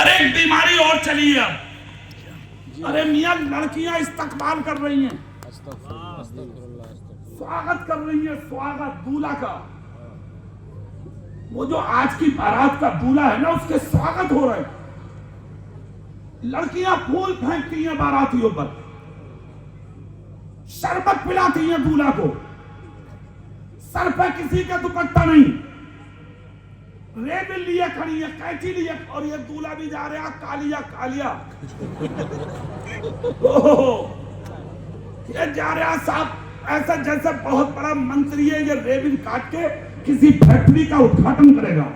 اور ایک بیماری اور چلی ہے اب، ارے میاں لڑکیاں استقبال کر رہی ہیں، سواگت کر رہی ہیں، سواگت دولہا کا، وہ جو آج کی بارات کا دولہا ہے نا اس کے سواگت ہو رہے ہیں، لڑکیاں پھول پھینکتی ہیں باراتیوں پر، شربت پلاتی ہیں دولہا کو، سر پہ کسی کا دوپٹہ نہیں، ریبن لیے کھڑی ہے، قینچی لیے، اور یہ دولہا بھی جا رہا کالیا کالیا، یہ جا رہا صاحب ایسا جیسے بہت بڑا منتری ہے، یہ ریبن کاٹ کے کسی فیکٹری کا ادھاٹن کرے گا۔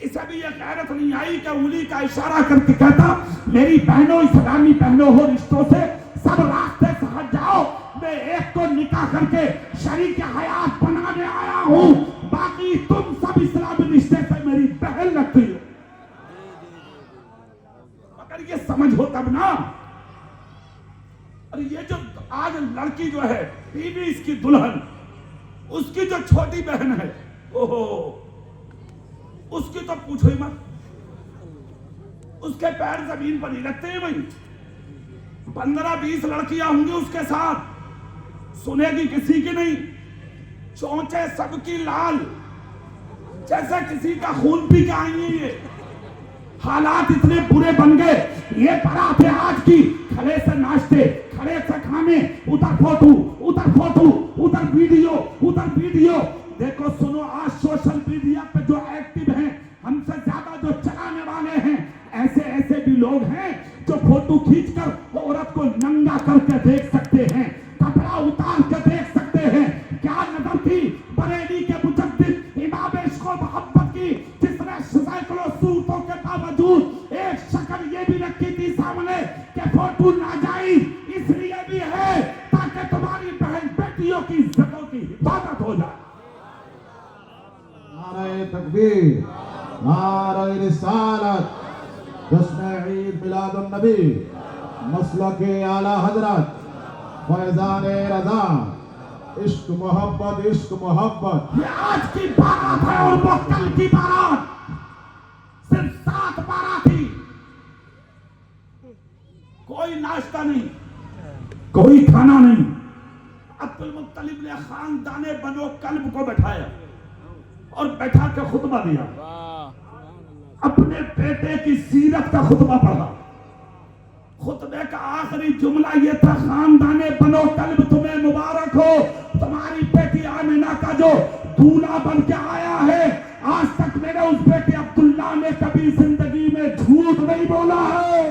اسے بھی یہ غیرت نہیں آئی کہ انگلی کا اشارہ کر کے کہتا میری بہنوں اسلامی بہنوں ہو، رشتوں سے سب راستے سے ہٹ جاؤ، میں ایک کو نکاح کر کے شریک حیات بنانے آیا ہوں، باقی تم سب اسلامی رشتے سے میری بہن لگتی ہو۔ اگر یہ سمجھ ہو تب نا، اور یہ جو آج لڑکی جو ہے بیوی اس کی دلہن، اس کی جو چھوٹی بہن ہے اس کی تو پوچھو ہی مت، اس کے پیر زمین پر نہیں لگتے ہیں بھائی، 15-20 لڑکیاں ہوں گی اس کے ساتھ، سنے گی کسی کی نہیں، چونچے سب کی لال، جیسے کسی کا خون پی کے آئی ہیں۔ یہ حالات اتنے برے بن گئے، یہ بارات ہے آج کی، کھڑے سے ناشتے، کھڑے سے کھانے، ادھر فوٹو ادھر فوٹو، ادھر ویڈیو، دیکھو سنو، آج سوشل میڈیا پہ جو ایکٹیو ہیں، ہم سے زیادہ جو چلانے والے ہیں، ایسے بھی لوگ ہیں جو فوٹو کھینچ کر عورت کو ننگا کر کے دیکھ سکتے ہیں، کپڑا اتار کے دیکھ سکتے ہیں۔ کیا نظر تھی بریلی کے مجدد امام عشق و محبت کی، جس نے سینکڑوں صورتوں کے باوجود ایک شکل یہ بھی رکھی تھی سامنے کہ فوٹو ناجائز اس لیے بھی ہے تاکہ تمہاری بہن بیٹیوں کی عزتوں کی حفاظت ہو جائے۔ نعرہ تکبیر، نعرہ رسالت، جشن عید میلاد النبی، مسلک اعلی حضرت فیضان رضا، عشق محبت عشق محبت۔ یہ آج کی بارات ہے اور وہ کل کی بارات، صرف 7 بارات تھی، کوئی ناشتہ نہیں، کوئی کھانا نہیں۔ عبد المطلب نے خاندان بنو کلب کو بٹھایا اور بیٹھا کے خطبہ دیا، اپنے بیٹے کی سیرت کا خطبہ پڑھا۔ خطبے کا آخری جملہ یہ تھا، خاندان بنو کلب تمہیں مبارک ہو، تمہاری بیٹی آمنہ کا جو دولہا بن کے آیا ہے، آج تک میرے اس بیٹے عبداللہ نے کبھی زندگی میں جھوٹ نہیں بولا ہے۔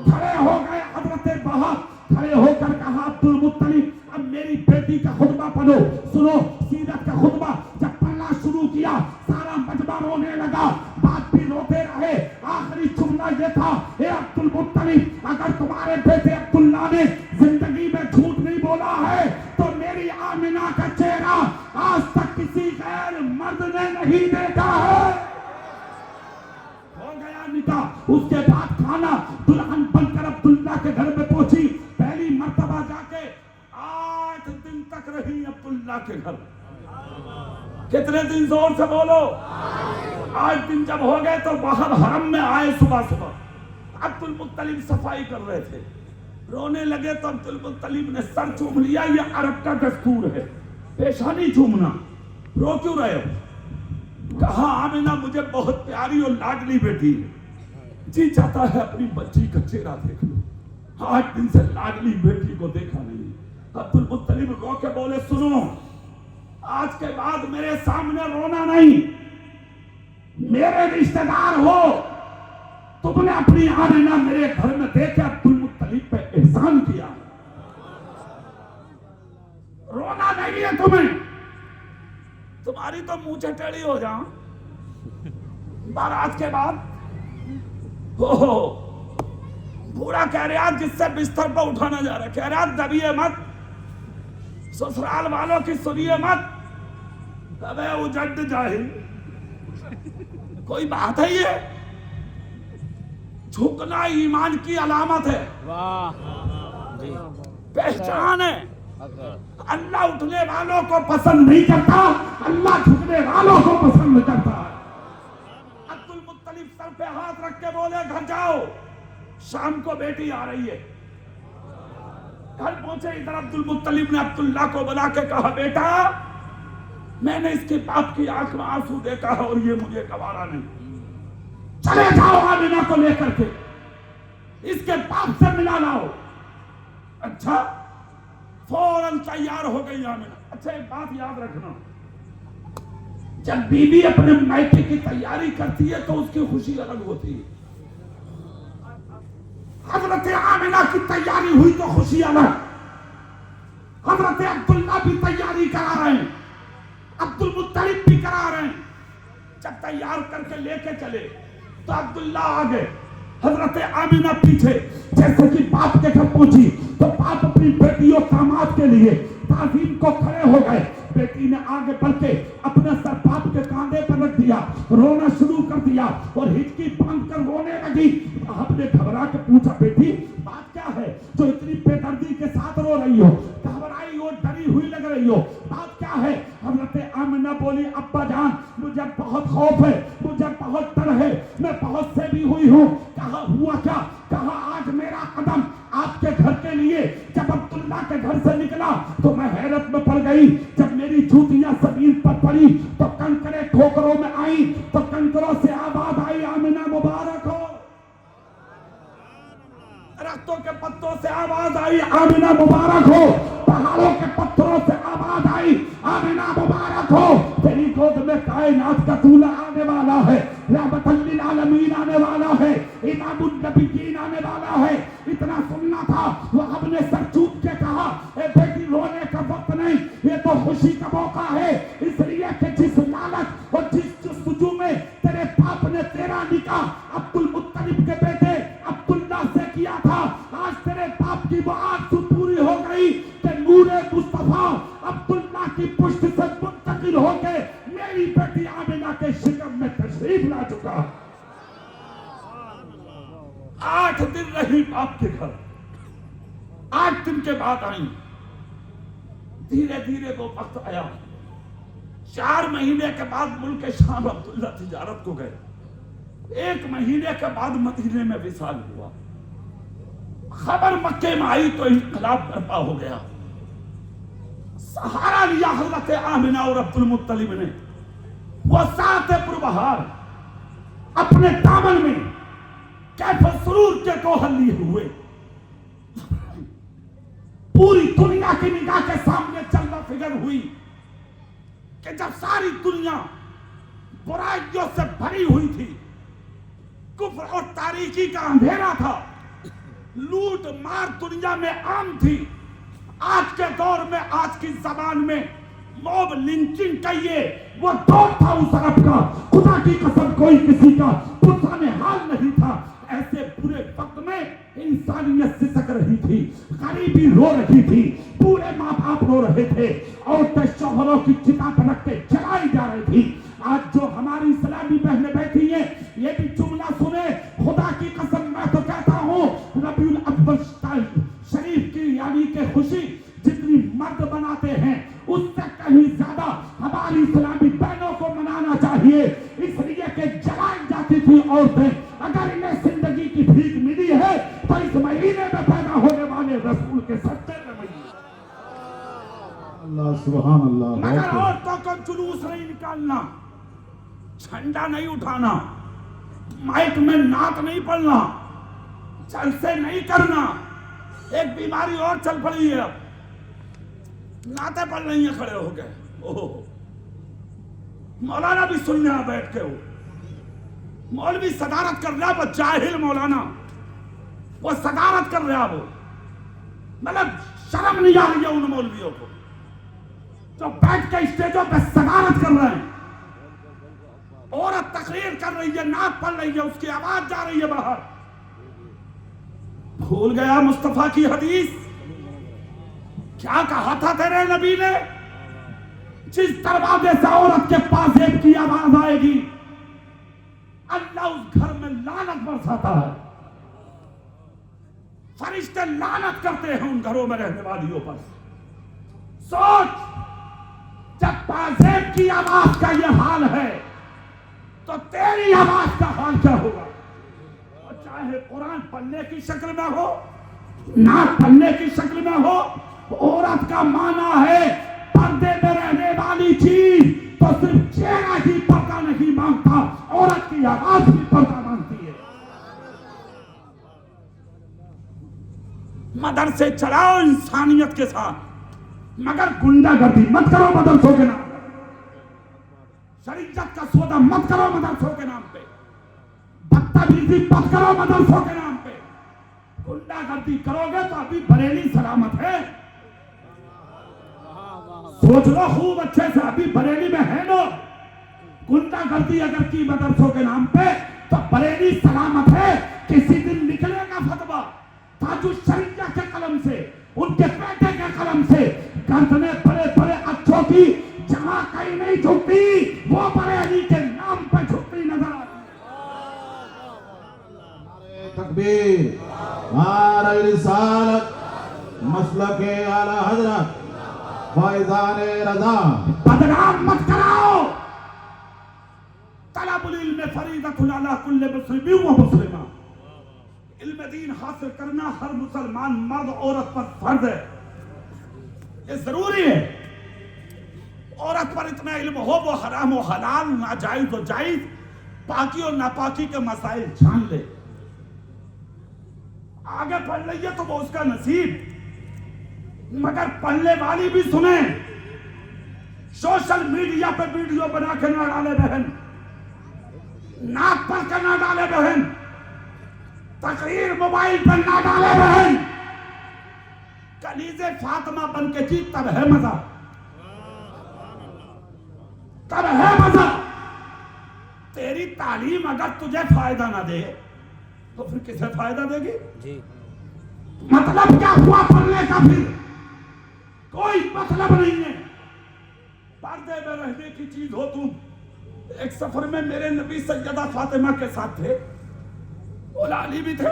کھڑے ہو گئے حضرت بہت، کھڑے ہو کر کہا عبد المطلب اب میری بیٹی کا خطبہ پڑھو، سنو سیرت کا خطبہ۔ جب پڑھنا شروع کیا سارا مجمع رونے لگا، بات بھی روتے رہے۔ آخری جملہ یہ تھا، اے عبد المطلب اگر تمہارے بیٹے عبداللہ نے زندگی میں جھوٹ نہیں بولا ہے تو میری آمنہ کا چہرہ آج تک کسی غیر مرد نے نہیں دیکھا ہے۔ ہو گیا نکاح، اس کے بعد کھانا، دلہن بن کر عبداللہ کے گھر میں پہنچی، پہلی مرتبہ جا کے 8 دن تک رہی عبداللہ کے گھر۔ کتنے دن؟ زور سے بولو۔ 8 دن جب ہو گئے تو باہر حرم میں آئے صبح۔ عبد المطلب صفائی کر رہے تھے، رونے لگے تو عبد المطلب نے سر چوم لیا، یہ عرب کا دستور ہے، پیشانی چومنا، رو کیوں رہے ہو؟ کہا آمنہ مجھے بہت پیاری اور لاڈلی بیٹی ہے، جی چاہتا ہے اپنی بچی کا چہرہ دیکھ لوں، 8 دن سے لاڈلی بیٹی کو دیکھا نہیں۔ عبد المطلب رو کے بولے سنو، آج کے بعد میرے سامنے رونا نہیں، میرے رشتہ دار ہو، تم نے اپنی آمنہ میرے گھر میں دیکھا، عبد المطلب پہ احسان کیا، رونا نہیں ہے تمہیں، تمہاری تو منہ ٹیڑھی ہو جاؤں۔ بارات کے بعد بوڑھا کہہ رہا جس سے بستر پہ اٹھانا جا رہا ہے، کہہ رہا دبیے مت، سسرال والوں کی سنیے مت، ابے اجڑ جاہل، کوئی بات ہے؟ یہ جھکنا ایمان کی علامت ہے، پہچان ہے۔ اللہ اٹھنے والوں کو پسند نہیں کرتا، اللہ جھکنے والوں کو پسند کرتا ہے۔ عبد سر پہ ہاتھ رکھ کے بولے گھر جاؤ، شام کو بیٹی آ رہی ہے۔ گھر پہنچے، ادھر عبد المطلب نے عبداللہ کو بلا کے کہا بیٹا میں نے اس کے باپ کی آنکھ میں آنسو دیکھا ہے اور یہ مجھے گوارا نہیں، چلے جاؤ آمینہ کو لے کر کے اس کے باپ سے ملا لاؤ۔ اچھا، فوراً تیار ہو گئی آمینہ۔ اچھا ایک بات یاد رکھنا، جب بیوی اپنے میکے کی تیاری کرتی ہے تو اس کی خوشی الگ ہوتی ہے۔ حضرت آمینہ کی تیاری ہوئی تو خوشی الگ، حضرت عبداللہ بھی تیاری کرا رہے ہیں، عبد المطلب بھی کرا رہے ہیں۔ جب تیار کر کے لے کے چلے تو عبداللہ آگے، حضرت آمینہ پیچھے۔ جیسے کہ باپ کے گھر پہنچی تو باپ اپنی بیٹی اور داماد کے لیے تعظیم کو کھڑے ہو گئے۔ بیٹی نے آگے بڑھ کے اپنا سر باپ کے کاندھے پر رکھ دیا، رونا شروع کر دیا اور ہچکی باندھ کر رونے لگی۔ باپ نے گھبرا کے پوچھا بیٹی بات کیا ہے جو اتنی بے دردی کے ساتھ رو رہی ہو، گھبرائی ہو، ڈری ہوئی لگ رہی ہو، بات کیا ہے؟ حضرت آمینہ بولی ابا جان مجھے بہت خوف ہے، مجھے بہت ڈر ہے، میں بہت سے بھی ہوئی ہوں۔ کہا ہوا کیا؟ کہا آج میرا قدم آپ کے گھر کے لیے جب عبداللہ کے گھر سے نکلا تو میں حیرت میں پڑ گئی۔ جب میری جوتیاں زمین پر پڑی تو کنکرے ٹھوکروں میں آئی تو کنکروں سے آواز آئی آمینہ مبارک ہو۔ درختوں کے پتوں سے آواز آئی آمینہ مبارک ہو، پہاڑوں کے پتھروں سے آواز آئی آمینہ مبارک ہو۔ تیری گود میں کائنات کا دولہ آنے والا ہے، رحمت للعالمین آنے والا ہے، امام النبیین آنے والا ہے۔ اتنا سننا تھا، وہ اب نے سر چوٹ کے کہا اے بیٹی رونے کا وقت نہیں، یہ تو خوشی کا موقع ہے، اس لیے کہ جس لالچ اور جس جستجو میں تیرے باپ نے تیرا نکاح عبد المطلب کے بیٹے عبداللہ سے کیا تھا، آج تیرے باپ کی وہ آرزو پوری ہو گئی کہ نور مصطفیٰ عبداللہ کی پشت سے منتقل ہو کے میری بیٹی آمینہ کے شکم میں تشریف لا چکا۔ 8 دن رہی باپ کے گھر، 8 دن کے بعد آئی۔ دھیرے دھیرے وہ وقت آیا، 4 مہینے کے بعد ملک شام عبداللہ تجارت کو گئے، 1 مہینے کے بعد مدینے میں وصال ہوا۔ خبر مکے میں آئی تو انقلاب برپا ہو گیا۔ سہارا لیا حضرت آمینہ اور عبد المطلب نے، وہ ساتھ پربہار اپنے دامن میں کیف سرور کے کوہر لیے ہوئے، پوری دنیا کی نگاہ کے سامنے چلنا فکر ہوئی کہ جب ساری دنیا برائیوں سے بھری ہوئی تھی، کفر اور تاریکی کا اندھیرا تھا، لوٹ مار دنیا میں عام تھی، آج کے دور میں آج کی زبان میں موب لنچنگ کہیے وہ دور تھا اس عرب کا، خدا کی قسم کوئی کسی کا پرسان حال نہیں تھا۔ ایسے برے وقت میں انسانیت سے سک رہی تھی، غریبی رو رہی تھی، پورے ماں باپ رو رہے تھے، عورتیں شوہروں کی چتا پلٹ کے جلائی جا رہی تھی۔ آج جو ہماری اسلامی بہنیں بیٹھی ہیں یہ بھی جملہ سنے، خدا کی قسم میں تو کہتا ہوں ربیع الاول شریف کی یعنی کہ خوشی جتنی مرد مناتے ہیں اس سے کہیں زیادہ ہماری اسلامی بہنوں کو منانا چاہیے، اس لیے کہ جلائی جاتی تھی عورتیں۔ اگر انہیں زندگی کی بھیک ملی ہے تو اس مہینے میں پیدا ہونے والے رسول کے سچے رویے۔ اللہ سبحان اللہ۔ مگر عورتوں کو جلوس نہیں نکالنا، جھنڈا نہیں اٹھانا، مائک میں نعت نہیں پڑھنا، جلسے نہیں کرنا۔ ایک بیماری اور چل پڑی ہے، اب نعتیں پڑھ رہی ہیں کھڑے ہو کے، مولانا بھی سننے بیٹھ کے ہو، مولوی صدارت کر رہا، وہ جاہل مولانا، وہ صدارت کر رہا، وہ مطلب شرم نہیں آ رہی ہے ان مولویوں کو جو بیٹھ کے اسٹیجوں پہ صدارت کر رہے ہیں۔ عورت تقریر کر رہی ہے، نعت پڑھ رہی ہے، اس کی آواز جا رہی ہے باہر۔ بھول گیا مصطفیٰ کی حدیث؟ کیا کہا تھا تیرے نبی نے؟ جس دروازے سے عورت کے پاس ایک کی آواز آئے گی اللہ اس گھر میں لعنت برساتا ہے، فرشتے لعنت کرتے ہیں ان گھروں میں رہنے والیوں پر۔ سوچ، جب پازیب کی آواز کا یہ حال ہے تو تو تیری آواز کا حال کیا ہوگا؟ اور چاہے قرآن پڑھنے کی شکل میں ہو، نعت پڑھنے کی شکل میں ہو، عورت کا معنی ہے پردے میں رہنے والی چیز، تو صرف چہرہ ہی پردہ نہیں مانگتا، عورت کی آواز بھی پردہ مانگتی ہے۔ مدرسے چلاؤ انسانیت کے ساتھ، مگر گنڈا گردی مت کرو مدرسوں کے نام پہ، شریعت کا سودا مت کرو مدرسوں کے نام پہ، بدتمیزی مت کرو مدرسوں کے نام پہ۔ گنڈا گردی کرو گے تو ابھی بریلی سلامت ہے، سوچ لو خوب اچھے سے، ابھی بریلی میں ہے لوگ۔ گنڈا گردی اگر کی مدرسوں کے نام پہ تو بریلی سلامت ہے۔ کسی دن نکلے گا فتویٰ تاج الشریعہ کے قلم سے، ان کے بیٹے کے قلم سے، گردنے بڑے بڑے اچھوں کی جہاں کہیں نہیں جھکتی، وہ بریلی کے نام پہ جھکتی نظر آتی ہے۔ تکبیر، نعرہ رسالت، مسلک اعلی حضرت فیضان رضا۔ بدنام مت کراؤ۔ طلب العلم فریضۃ علی کل مسلم و مسلمہ، علم دین حاصل کرنا ہر مسلمان مرد عورت پر فرض ہے، یہ ضروری ہے۔ عورت پر اتنا علم ہو وہ حرام و حلال، ناجائز و جائز، پاکی اور ناپاکی کے مسائل جان لے۔ آگے پڑھ لئیے تو وہ اس کا نصیب، مگر پڑھنے والی بھی سنیں۔ سوشل میڈیا پہ ویڈیو بنا کے نہ ڈالے بہن، نعت پڑھ کے نہ ڈالے بہن، تقریر موبائل پر نہ ڈالے بہن۔ کنیز فاطمہ بن کے جی تب ہے مزہ، تب ہے مزہ۔ تیری تعلیم اگر تجھے فائدہ نہ دے تو پھر کسے فائدہ دے گی؟ جی مطلب کیا ہوا پڑھنے کا؟ پھر کوئی مطلب نہیں ہے۔ پردے میں رہنے کی چیز ہو تم۔ ایک سفر میں میرے نبی سیدہ فاطمہ کے ساتھ تھے، مولا علی بھی تھے،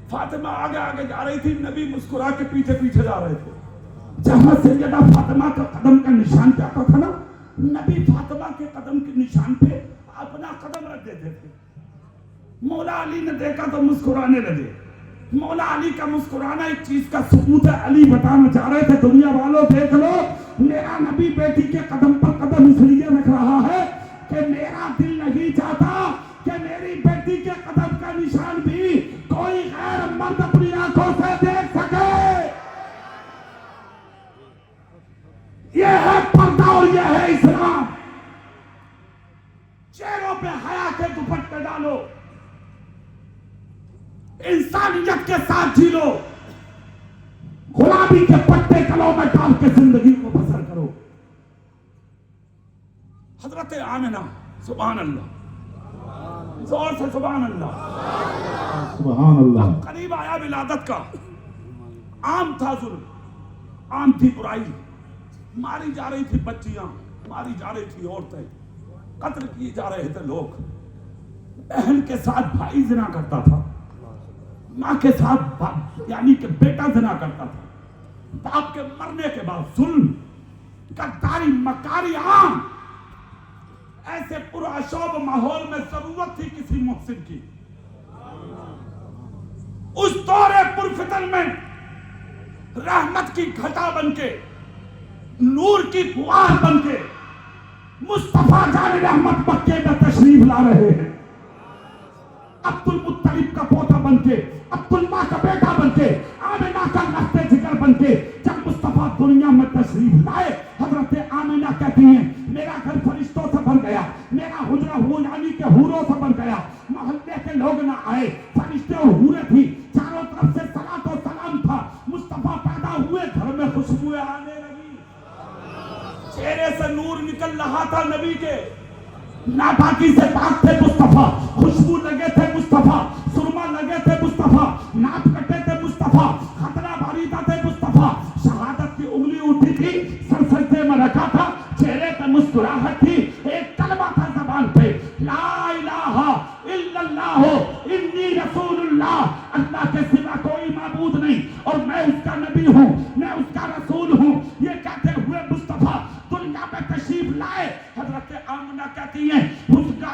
فاطمہ آگے آگے جا رہی تھی، نبی مسکرا کے پیچھے پیچھے جا رہے تھے۔ جہاں سیدہ فاطمہ کا قدم کا نشان جاتا تھا نا، نبی فاطمہ کے قدم کے نشان پہ اپنا قدم رکھ دیتے تھے۔ مولا علی نے دیکھا تو مسکرانے لگے۔ مولا علی کا مسکرانا ایک چیز کا ثبوت ہے، علی بتانا چاہ رہے تھے دنیا والوں دیکھ لو، میرا نبی بیٹی کے قدم پر قدم اس لیے رکھ رہا ہے کہ میرا دل نہیں چاہتا کہ میری بیٹی کے قدم کا نشان بھی کوئی غیر مرد اپنی آنکھوں سے دیکھ سکے۔ یہ ہے پردہ اور یہ ہے اسلام۔ چہروں پہ حیا کے دوپٹے ڈالو، انسانیت کے ساتھ جی لو، غلامی کے پٹے گلوں میں ڈال کے زندگی کو بسر کرو۔ حضرت آمنہ، سبحان اللہ، زور سے سبحان اللہ، سبحان اللہ۔ قریب آیا ولادت کا، عام تھا ظلم، عام تھی برائی، ماری جا رہی تھی بچیاں، ماری جا رہی تھی عورتیں، قتل کیے جا رہے تھے لوگ۔ بہن کے ساتھ بھائی زنا کرتا تھا، ماں کے ساتھ یعنی کہ بیٹا زنا کرتا تھا، باپ کے مرنے کے بعد ظلم، غداری، مکاری عام۔ ایسے پرآشوب ماحول میں ضرورت تھی کسی محسن کی۔ اس دور پرفتن میں رحمت کی گھٹا بن کے، نور کی فوار بن کے مصطفیٰ جان رحمت مکے میں تشریف لا رہے ہیں۔ عبد المطلب کا پوتا بن کے، عبد اللہ کا بیٹا بن کے، آمنہ کا لخت جگر بن کے جب مصطفیٰ دنیا میں تشریف لائے، حضرت آمنہ کہتی ہیں میرا گھر فرشتوں سے بھر گیا، میرا حجرہ یعنی کہ حوروں سے بھر گیا، محلے کے لوگ نہ آئے، فرشتے اور حوریں تھی، چاروں طرف سے صلاۃ و سلام تھا۔ مصطفیٰ پیدا ہوئے، گھر میں خوشبوئیں آنے لگی، چہرے سے نور نکل رہا تھا نبی کے، ناپاکی سے پاک تھے مصطفیٰ، خوشبو لگے تھے مصطفیٰ، سرما لگے تھے مصطفیٰ، ناپ کٹے تھے مصطفیٰ، خطرہ باریدہ تھے مصطفیٰ، شہادت کی انگلی اٹھی تھی، سر سجدے میں رکھا تھا، چہرے پہ مسکراہٹ تھی، ایک کلمہ تھا زبان پہ، لا الہ الا اللہ انی رسول اللہ، اللہ کے سوا کوئی معبود نہیں اور میں اس کا نبی ہوں، میں اس کا رسول ہوں۔ یہ کہتے ہوئے مصطفیٰ دنیا میں تشریف لائے۔ حضرت آمنہ کہتی ہیں اس کا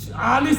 40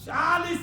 40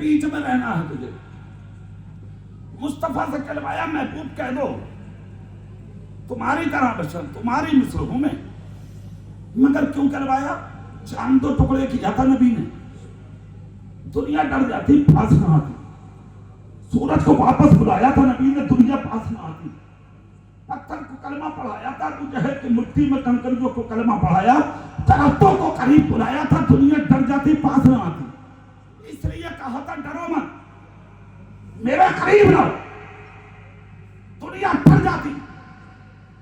بیچ میں رہنا ہے تجھے. مصطفیٰ سے کہلوایا محبوب کہہ دو تمہاری طرح بشر تمہاری مثل ہوں میں. مگر کیوں کہلوایا؟ چاند دو ٹکڑے کیا تھا نبی نے, دنیا ڈر جاتی پاس نہ آتی. سورج کو واپس بلایا تھا نبی نے, دنیا پاس نہ آتی. پتھر کو کلمہ پڑھایا تھا, جہل کی مٹی میں کنکریوں کو کلمہ پڑھایا. درختوں کو قریب بلایا تھا, دنیا ڈر جاتی پاس نہ آتی. اس لیے کہا تھا ڈرو مت, میرے قریب رہو, دنیا ڈر جاتی.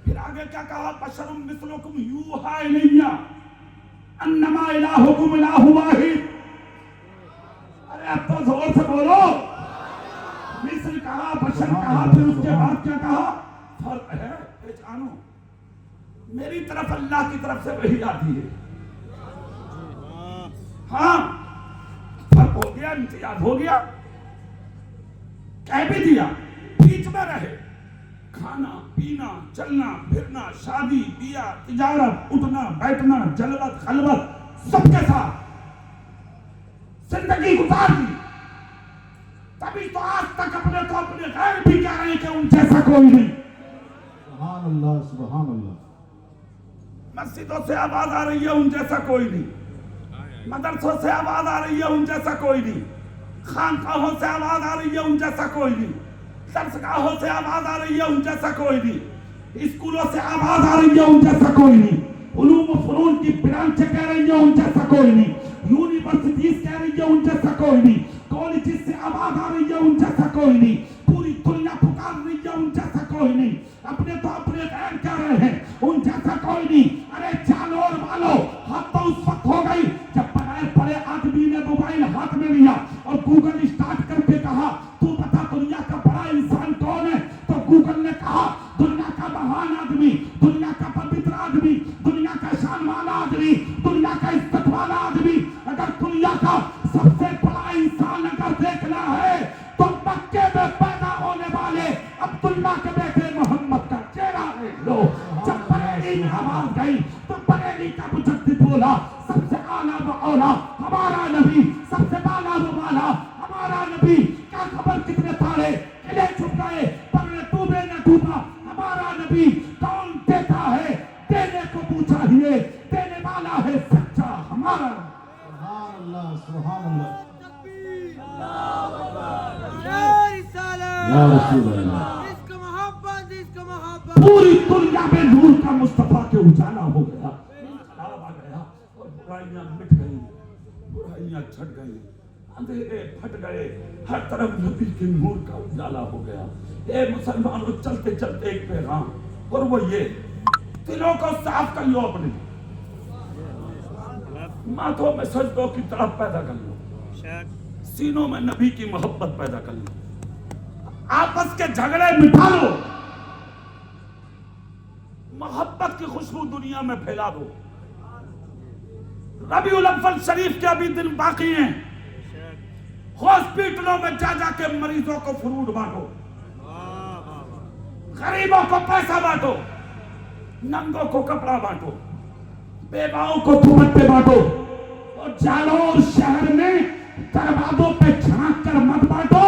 پھر آگے کیا کہا؟ بشر مثلکم یوحا الی انما الہکم الہ واحد. ارے اب تو زور سے بولو. مثل کہا, بشر کہا, پھر اس کے بعد کیا کہا؟ فرق ہے پہچانو. میری طرف اللہ کی طرف سے وحی آتی ہے. ہاں فرق ہو گیا, امتیاز ہو گیا. کہہ بھی دیا بیچ میں رہے, کھانا پینا چلنا پھرنا شادی بیاہ تجارت اٹھنا بیٹھنا جلوت خلوت سب کے ساتھ زندگی گزار دی. تبھی تو آج تک اپنے کو اپنے غیر بھی کہہ رہے ہیں کہ ان جیسا کوئی نہیں. سبحان اللہ سبحان اللہ. مسجدوں سے آواز آ رہی ہے ان جیسا کوئی نہیں, مدرسوں سے آواز آ رہی ہے ان جیسا کوئی نہیں, خانقاہوں سے آواز آ رہی ہے ان جیسا کوئی نہیں, درسگاہوں سے آواز آ رہی ہے ان جیسا کوئی نہیں, اسکولوں سے آواز آ رہی ہے ان جیسا کوئی نہیں, علوم و فنون کی برانچیں کہہ رہی ہیں ان جیسا کوئی نہیں, یونیورسٹیز کہہ رہی ہے ان جیسا کوئی نہیں, کالجز سے آواز آ رہی ہے ان جیسا کوئی نہیں, پوری دنیا پکار رہی ہے ان جیسا کوئی نہیں. اپنے تو اپنے غیر کہہ رہے ہیں ان جیسا کوئی نہیں. ارے جانور والو, حد تو اس وقت ہو گئی جب بغیر پڑے آدمی نے موبائل ہاتھ میں لیا اور گوگل اسٹارٹ کر کے کہا تو بتا دنیا کا بڑا انسان کون ہے, تو گوگل نے کہا دنیا کا مہان آدمی, دنیا کا پوتر آدمی, دنیا کا شان والا آدمی, دنیا کا عزت والا آدمی. اگر دنیا کا سب سے بڑا انسان اگر دیکھنا ہے تو مکے میں پیدا ہونے والے عبداللہ کے بیٹے محمد کا چہرہ دیکھ لو. جب بریلی میں آواز گئی تو بریلی کا مجدد بولا سب سے اعلیٰ و اولیٰ ہمارا نبی, سب سے بالا و بالا ہمارا نبی. کیا خبر کتنے تارے قلعے چھپ گئے پر ڈوبے نہ ڈوبا ہمارا نبی. کون دیتا ہے دینے کو پوچھا ہی, دینے والا ہے سچا ہمارا. سبحان اللہ سبحان اللہ. یا رسول اللہ. پوری دنیا میں نور کا مصطفیٰ کے اجالا ہو گیا, خراب آ گیا اور برائیاں مٹ گئی, برائیاں چھٹ گئی, اندھیرے پھٹ گئے, ہر طرف نبی کے نور کا اجالا ہو گیا. اے مسلمانوں چلتے چلتے ایک پیغام, اور وہ یہ دلوں کو صاف کر لو, اپنے ماتھوں میں سجدوں کی طرف پیدا کر لو, سینوں میں نبی کی محبت پیدا کر لو, آپس کے جھگڑے مٹا لو, محبت کی خوشبو دنیا میں پھیلا دو. ربیع الاول شریف کے ابھی دن باقی ہیں, ہاسپٹلوں میں جا جا کے مریضوں کو فروٹ بانٹو, غریبوں کو پیسہ بانٹو, ننگوں کو کپڑا بانٹو, بیواؤں کو دوپٹے بانٹو, اور جالور شہر میں دروازوں پہ جھانک کر مت بانٹو.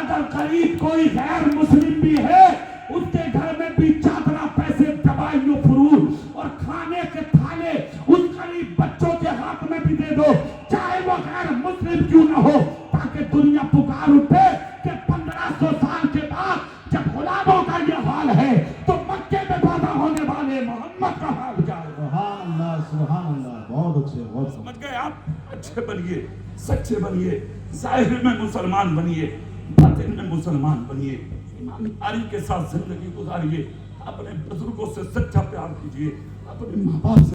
اگر غریب کوئی غیر مسلم بھی ہے اس کے گھر میں بھی چادرہ پیسے دوائیوں فروٹ اور کھانے کے تھالے اس غریب بچوں کے ہاتھ میں بھی دے دو, چاہے وہ غیر مسلم کیوں نہ ہو, تاکہ دنیا پکار اٹھے کہ 1500 سال کے بعد جب غلاموں کا یہ حال ہے تو مکے میں پیدا ہونے والے محمد کا حال کیا ہے. سبحان اللہ سبحان اللہ. بہت اچھے بہت سمجھ گئے آپ. اچھے بنیے, سچے بنیے, ظاہر میں مسلمان بنیے, باطن میں مسلمان بنیے, ایمانداری کے ساتھ زندگی گزاریے, اپنے بزرگوں سے سچا پیار کیجیے, اپنے ماں باپ سے